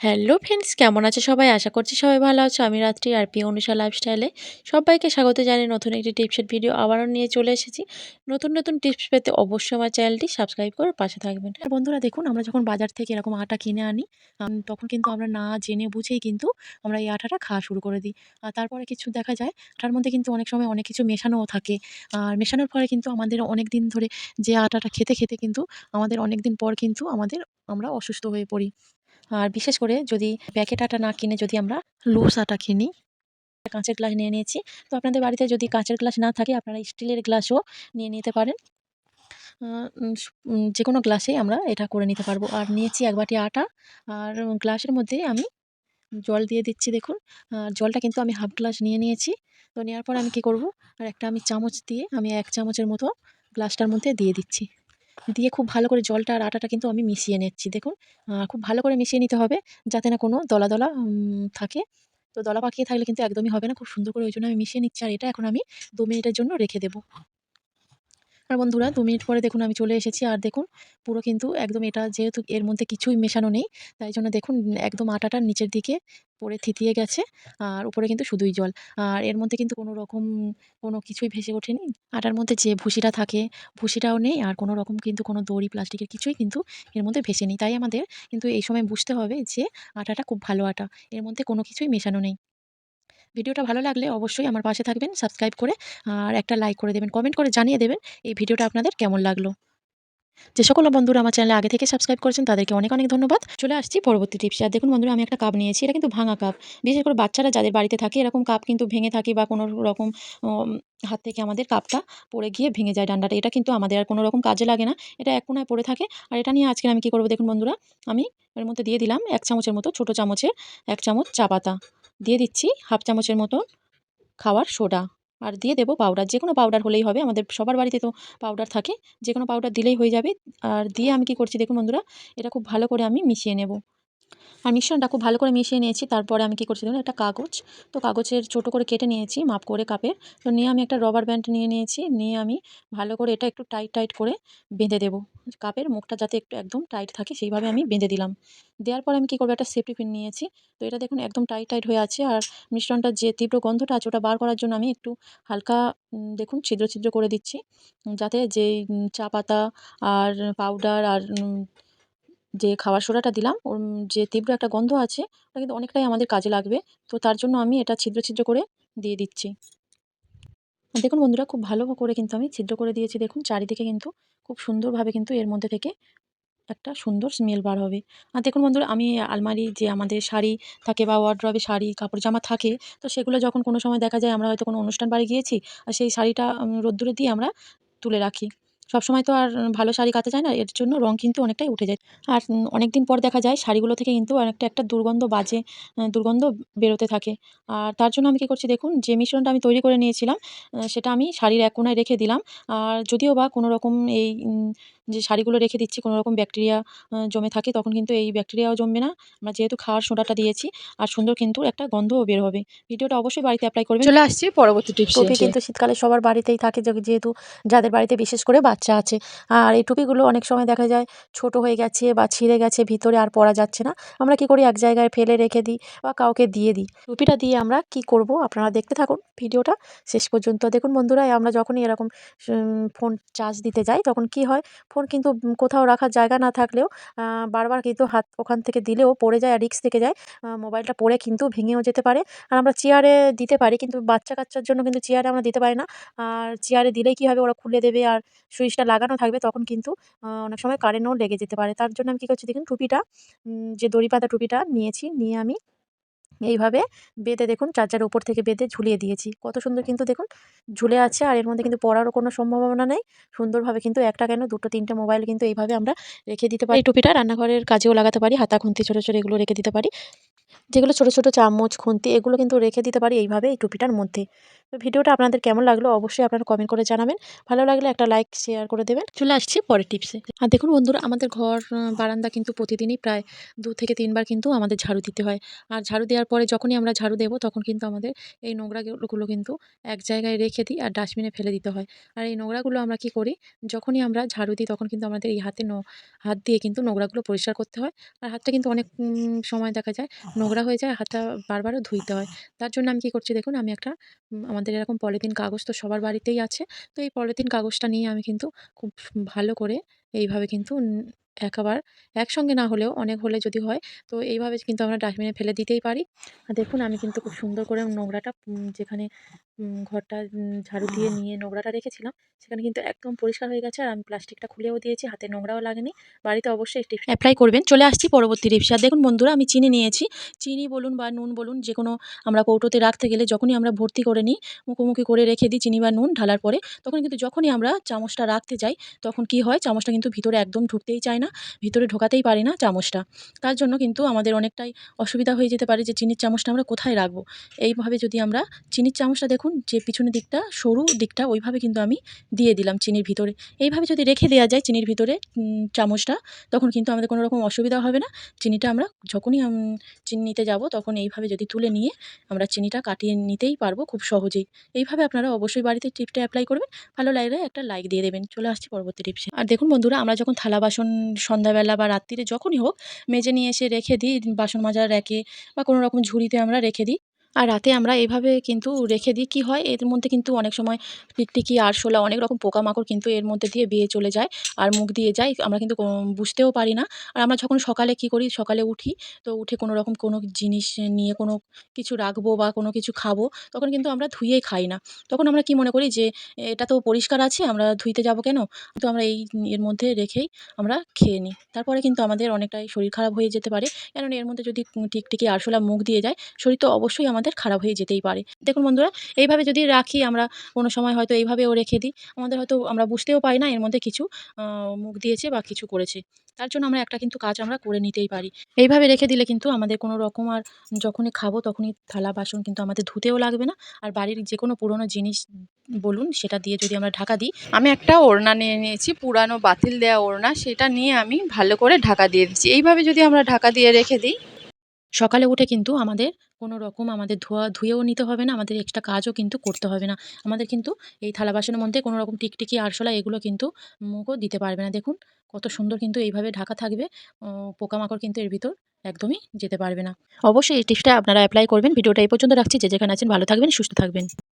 Hello friends, কেমন আছে সবাই? আশা করছি সবাই ভালো আছো। আমি রাত্রি আর প্রিয় অনুষা লাইফস্টাইলে সবাইকে স্বাগত জানিয়ে নতুন একটি টিপসের ভিডিও আবারও নিয়ে চলে এসেছি। নতুন নতুন টিপস পেতে অবশ্যই আমার চ্যানেলটি সাবস্ক্রাইব করে পাশে থাকবেন। আর বন্ধুরা দেখুন, আমরা যখন বাজার থেকে এরকম আটা কিনে আনি তখন কিন্তু আমরা না জেনে বুঝেই কিন্তু আমরা এই আটাটা খাওয়া শুরু করে দিই। আর তারপরে কিছু দেখা যায় আটার মধ্যে কিন্তু অনেক সময় অনেক কিছু মেশানোও থাকে। আর মেশানোর ফলে কিন্তু আমাদের অনেক দিন ধরে যে আটাটা খেতে খেতে কিন্তু আমাদের অনেক দিন পর কিন্তু আমরা অসুস্থ হয়ে পড়ি। আর বিশেষ করে যদি প্যাকেট আটা না কিনে যদি আমরা লুজ আটা কিনি, কাঁচের গ্লাস নিয়ে নিয়েছি। তো আপনাদের বাড়িতে যদি কাঁচের গ্লাস না থাকে আপনারা স্টিলের গ্লাসও নিয়ে নিতে পারেন। আ উম স যেকোনো গ্লাসেই আমরা এটা করে নিতে পারবো। আর নিয়েছি ১ বাটি আটা, আর গ্লাসের মধ্যে আমি জল দিয়ে দিচ্ছি দেখুন। জলটা কিন্তু আমি হাফ গ্লাস নিয়ে নিয়েছি। তো নেওয়ার পর আমি কি করব, আর একটা আমি চামচ দিয়ে আমি ১ চামচের মতো গ্লাসটার মধ্যে দিয়ে দিচ্ছি। দিয়ে খুব ভালো করে জলটা আর আটাটা কিন্তু আমি মিশিয়ে নিচ্ছি দেখুন। খুব ভালো করে মিশিয়ে নিতে হবে যাতে না কোনো দলা, দলা থাকে। তো দলা পাকিয়ে থাকলে কিন্তু একদমই হবে না। খুব সুন্দর করে ওইজন্য আমি মিশিয়ে নিচ্ছি, আর এটা এখন আমি ২ মিনিটের জন্য রেখে দেব। আর বন্ধুরা ২ মিনিট পরে দেখুন আমি চলে এসেছি, আর দেখুন পুরো কিন্তু একদম এটা যেহেতু এর মধ্যে কিছুই মেশানো নেই, তাই জন্য দেখুন একদম আটাটা নিচের দিকে পড়ে থিতিয়ে গেছে, আর উপরে কিন্তু শুধুই জল। আর এর মধ্যে কিন্তু কোনো রকম কোনো কিছুই ভেসে ওঠেনি। আটার মধ্যে যে ভুসিটা থাকে, ভুসিটাও নেই, আর কোনো রকম কিন্তু কোনো দড়ি প্লাস্টিকের কিছুই কিন্তু এর মধ্যে ভেসে নেই। তাই আমাদের কিন্তু এই সময় বুঝতে হবে যে আটাটা খুব ভালো আটা। এর মধ্যে কোনো কিছুই মেশানো নেই। ভিডিওটা ভালো লাগলে অবশ্যই আমার পাশে থাকবেন সাবস্ক্রাইব করে, আর একটা লাইক করে দেবেন। কমেন্ট করে জানিয়ে দেবেন এই ভিডিওটা আপনাদের কেমন লাগলো। যে সকল বন্ধুরা আমার চ্যানেলে আগে থেকে সাবস্ক্রাইব করেছেন তাদেরকে অনেক, অনেক ধন্যবাদ। চলে আসছি পরবর্তী টিপসে। আর দেখুন বন্ধুরা, আমি একটা কাপ নিয়েছি। এটা কিন্তু ভাঙা কাপ। বিশেষ করে বাচ্চারা যাদের বাড়িতে থাকে এরকম কাপ কিন্তু ভেঙে থাকে, বা কোনো রকম হাত থেকে আমাদের কাপটা পড়ে গিয়ে ভেঙে যায় ডান্ডাটা। এটা কিন্তু আমাদের আর কোনো রকম কাজে লাগে না। এটা এক কোণায় পড়ে থাকে। আর এটা নিয়ে আজকে আমি কি করব দেখুন বন্ধুরা, আমি এর মধ্যে দিয়ে দিলাম ১ চামচের মতো, ছোট চামচের ১ চামচ চা পাতা। দিয়ে দিচ্ছি হাফ চামচের মতো খাওয়ার সোডা, আর দিয়ে দেবো পাউডার। যেকোনো পাউডার হলেই হবে। আমাদের সবার বাড়িতে তো পাউডার থাকে। যেকোনো পাউডার দিলেই হয়ে যাবে। আর দিয়ে আমি কি করছি দেখুন বন্ধুরা, এটা খুব ভালো করে আমি মিশিয়ে নেব। আর মিশ্রণটা খুব ভালো করে মিশিয়ে নিয়েছি। তারপরে আমি কি করছি দেখুন, একটা কাগজ, তো কাগজের ছোট করে কেটে নিয়েছি মাপ করে কাপের। তো নিয়ে আমি একটা রবার ব্যান্ড নিয়ে নিয়েছি। নিয়ে আমি ভালো করে এটা একটু টাইট, টাইট করে বেঁধে দেব। কাপের মুখটা যাতে একটু একদম টাইট থাকে সেইভাবে আমি বেঁধে দিলাম। দেওয়ার পরে আমি কি করব, একটা সেফটি পিন নিয়েছি। তো এটা দেখুন একদম টাইট, টাইট হয়ে আছে। আর মিশ্রণটার যে তীব্র গন্ধটা আছে ওটা বার করার জন্য আমি একটু হালকা দেখুন ছিদ্র, ছিদ্র করে দিচ্ছি। যাতে যেই চা পাতা আর পাউডার আর যে খাওয়ার সোডাটা দিলাম ওর যে তীব্র একটা গন্ধ আছে ওটা কিন্তু অনেকটাই আমাদের কাজে লাগবে। তো তার জন্য আমি এটা ছিদ্র, ছিদ্র করে দিয়ে দিচ্ছি। আর দেখুন বন্ধুরা, খুব ভালো করে কিন্তু আমি ছিদ্র করে দিয়েছি। দেখুন চারিদিকে কিন্তু খুব সুন্দরভাবে কিন্তু এর মধ্যে থেকে একটা সুন্দর স্মেল বার হবে। আর দেখুন বন্ধুরা, আমি আলমারি যে আমাদের শাড়ি থাকে বা ওয়ারড্রবে শাড়ি কাপড় জামা থাকে, তো সেগুলো যখন কোনো সময় দেখা যায় আমরা হয়তো কোনো অনুষ্ঠান বাড়ি গিয়েছি, আর সেই শাড়িটা রোদ্দুরে দিয়ে আমরা তুলে রাখি। সবসময় তো আর ভালো শাড়ি কাচা যায় না। এর জন্য রং কিন্তু অনেকটাই উঠে যায়। আর অনেকদিন পর দেখা যায় শাড়িগুলো থেকে কিন্তু অনেকটা একটা দুর্গন্ধ বাজে দুর্গন্ধ বেরোতে থাকে। আর তার জন্য আমি কি করছি দেখুন, যে মিশ্রণটা আমি তৈরি করে নিয়েছিলাম সেটা আমি শাড়ির এক কোণায় রেখে দিলাম। আর যদিও বা কোনো রকম এই যে শাড়িগুলো রেখে দিচ্ছি কোনো রকম ব্যাকটেরিয়া জমে থাকে, তখন কিন্তু এই ব্যাকটেরিয়াও জমবে না। আমরা যেহেতু খাওয়ার সোডাটা দিয়েছি, আর সুন্দর কিন্তু একটা গন্ধও বের হবে। ভিডিওটা অবশ্যই বাড়িতে এপ্লাই করবেন। চলে আসছি পরবর্তী টিপসে। টুপি কিন্তু শীতকালে সবার বাড়িতেই থাকে, যেহেতু যাদের বাড়িতে বিশেষ করে বাচ্চা আছে। আর এই টুপিগুলো অনেক সময় দেখা যায় ছোট হয়ে গেছে বা ছিঁড়ে গেছে, ভিতরে আর পরা যাচ্ছে না। আমরা কি করি, এক জায়গায় ফেলে রেখে দিই বা কাউকে দিয়ে দিই। টুপিটা দিয়ে আমরা কি করব, আপনারা দেখতে থাকুন ভিডিওটা শেষ পর্যন্ত। দেখুন বন্ধুরা, আমরা যখনই এরকম ফোন চার্জ দিতে যাই তখন কি হয়, ফোন কিন্তু কোথাও রাখার জায়গা না থাকলেও বারবার কিন্তু হাত ওখান থেকে দিলেও পড়ে যায়, আর রিস্ক থেকে যায়। মোবাইলটা পড়ে কিন্তু ভেঙেও যেতে পারে। আর আমরা চেয়ারে দিতে পারি, কিন্তু বাচ্চা-কাচ্চার জন্য কিন্তু চেয়ারে আমরা দিতে পারি না। আর চেয়ারে দিলেই কি হবে, ওরা খুলে দেবে, আর সুইচটা লাগানো থাকবে, তখন কিন্তু অনেক সময় কারেন্টও লেগে যেতে পারে। তার জন্য আমি কি করছি দেখুন, টুপিটা যে দড়ি বাঁধা টুপিটা নিয়েছি, নিয়ে আমি এইভাবে বেঁধে দেখুন চার্জারের উপর থেকে বেঁধে ঝুলিয়ে দিয়েছি। কত সুন্দর কিন্তু দেখুন ঝুলে আছে, আর এর মধ্যে কিন্তু পড়ারও কোনো সম্ভাবনা নেই। সুন্দরভাবে কিন্তু একটা কেন ২ টো ৩ টে মোবাইল কিন্তু এইভাবে আমরা রেখে দিতে পারি। এই টুপিটা রান্নাঘরের কাজেও লাগাতে পারি। হাতা খুন্তি ছোট, ছোট এগুলো রেখে দিতে পারি। যেগুলো ছোট, ছোট চামচ, খুন্তি এগুলো কিন্তু রেখে দিতে পারি এইভাবে এই টুপিটার মধ্যে। তো ভিডিওটা আপনাদের কেমন লাগলো অবশ্যই আপনারা কমেন্ট করে জানাবেন। ভালো লাগলে একটা লাইক শেয়ার করে দেবেন। চলে আসছি পরের টিপসে। আর দেখুন বন্ধুরা, আমাদের ঘর বারান্দা কিন্তু প্রতিদিনই প্রায় ২ থেকে ৩ বার কিন্তু আমাদের ঝাড়ু দিতে হয়। আর ঝাড়ু দেওয়ার পরে যখনই আমরা ঝাড়ু দেব তখন কিন্তু আমাদের এই নোংরাগুলো কিন্তু এক জায়গায় রেখে দিই আর ডাস্টবিনে ফেলে দিতে হয়। আর এই নোংরাগুলো আমরা কি করি, যখনই আমরা ঝাড়ু দিই তখন কিন্তু আমাদের এই হাত দিয়ে কিন্তু নোংরাগুলো পরিষ্কার করতে হয়। আর হাতটা কিন্তু অনেক সময় দেখা যায় নোংরা হয়ে যায়, হাতটা বারবারও ধুইতে হয়। তার জন্য আমি কি করছি দেখুন, আমি একটা আমাদের এরকম পলিথিন কাগজ তো সবার বাড়িতেই আছে। তো এই পলিথিন কাগজটা নিয়ে আমি কিন্তু খুব ভালো করে এইভাবে কিন্তু একেবার একসঙ্গে না হলেও অনেক হলে যদি হয়, তো এইভাবে কিন্তু আমরা ডাস্টবিনে ফেলে দিতেই পারি। আর দেখুন আমি কিন্তু খুব সুন্দর করে নোংরাটা যেখানে ঘরটা ঝাড়ু দিয়ে নিয়ে নোংরাটা রেখেছিলাম, সেখানে কিন্তু একদম পরিষ্কার হয়ে গেছে। আর আমি প্লাস্টিকটা খুলেও দিয়েছি, হাতে নোংরাও লাগেনি। বাড়িতে অবশ্যই এই টিপস এপ্লাই করবেন। চলে আসছি পরবর্তী টিপসে। আর দেখুন বন্ধুরা, আমি চিনি নিয়েছি। চিনি বলুন বা নুন বলুন, যেকোনো আমরা কৌটোতে রাখতে গেলে যখনই আমরা ভর্তি করে নিই, মুখোমুখি করে রেখে দিই চিনি বা নুন ঢালার পরে, তখন কিন্তু যখনই আমরা চামচটা রাখতে যাই, তখন কি হয়, চামচটা কিন্তু ভিতরে একদম ঢুকতেই চায় না, ভিতরে ঢোকাতেই পারি না চামচটা। তার জন্য কিন্তু আমাদের অনেকটাই অসুবিধা হয়ে যেতে পারে যে চিনির চামচটা আমরা কোথায় রাখবো। এইভাবে যদি আমরা চিনির চামচটা দেখুন যে পিছনের দিকটা সরু দিকটা ওইভাবে কিন্তু আমি দিয়ে দিলাম চিনির ভিতরে। এইভাবে যদি রেখে দেওয়া যায় চিনির ভিতরে চামচটা, তখন কিন্তু আমাদের কোনো রকম অসুবিধা হবে না। চিনিটা আমরা যখনই চিনি নিতে যাব তখন এইভাবে যদি তুলে নিয়ে আমরা চিনিটা কাটিয়ে নিতেই পারবো খুব সহজেই। এইভাবে আপনারা অবশ্যই বাড়িতে টিপসটা এপ্লাই করবেন। ভালো লাগলে একটা লাইক দিয়ে দেবেন। চলে আসছি পরবর্তী টিপসে। আর দেখুন বন্ধুরা, আমরা যখন থালা বাসন সন্ধ্যাবেলা বা রাত্তিরে যখনই হোক মেজে নিয়ে এসে রেখে দিই বাসন মাজার র্যাকে বা কোনো রকম ঝুড়িতে আমরা রেখে দিই। আর রাতে আমরা এভাবে কিন্তু রেখে দিই, কি হয় এর মধ্যে কিন্তু অনেক সময় টিকটিকি, আরশোলা, অনেক রকম পোকামাকড় কিন্তু এর মধ্যে দিয়ে বেয়ে চলে যায় আর মুখ দিয়ে যায়। আমরা কিন্তু বুঝতেও পারি না। আর আমরা যখন সকালে কি করি, সকালে উঠি, তো উঠে কোনো রকম কোনো জিনিস নিয়ে কোনো কিছু রাখবো বা কোনো কিছু খাবো, তখন কিন্তু আমরা ধুয়েই খাই না। তখন আমরা কি মনে করি যে এটা তো পরিষ্কার আছে, আমরা ধুইতে যাবো কেন? তো আমরা এর মধ্যে রেখেই আমরা খেয়ে নিই। তারপরে কিন্তু আমাদের অনেকটাই শরীর খারাপ হয়ে যেতে পারে। কেননা এর মধ্যে যদি টিকটিকি, আরশোলা মুখ দিয়ে যায়, শরীর তো অবশ্যই আমাদের খারাপ হয়ে যেতেই পারে। দেখুন বন্ধুরা, এইভাবে যদি রাখি আমরা, কোনো সময় হয়তো এইভাবেও রেখে দিই, আমাদের হয়তো আমরা বুঝতেও পারি না এর মধ্যে কিছু আ মুখ দিয়েছে বা কিছু করেছে। তার জন্য আমরা একটা কিন্তু কাজ আমরা করে নিতেই পারি। এইভাবে রেখে দিলে কিন্তু আমাদের কোনো রকম আর যখনই খাবো তখনই থালা বাসন কিন্তু আমাদের ধুতেও লাগবে না। আর বাড়ির যেকোনো পুরোনো জিনিস বলুন, সেটা দিয়ে যদি আমরা ঢাকা দিই। আমি একটা ওড়না নিয়ে নিয়েছি, পুরানো বাতিল দেওয়া ওড়না, সেটা নিয়ে আমি ভালো করে ঢাকা দিয়ে দিচ্ছি। এইভাবে যদি আমরা ঢাকা দিয়ে রেখে দিই, সকালে উঠে কিন্তু আমাদের কোনো রকম আমাদের ধুয়েও নিতে হবে না, আমাদের এক্সট্রা কাজও কিন্তু করতে হবে না। আমাদের কিন্তু এই থালা বাসনের মধ্যে কোনো রকম টিকটিকি, আরশোলা এগুলো কিন্তু মুখও দিতে পারবে না। দেখুন কত সুন্দর কিন্তু এইভাবে ঢাকা থাকবে। পোকামাকড় কিন্তু এর ভিতর একদমই যেতে পারবে না। অবশ্যই এই টিপসটা আপনারা এপ্লাই করবেন। ভিডিওটা এই পর্যন্ত রাখছি। যে যেখানে আছেন ভালো থাকবেন, সুস্থ থাকবেন।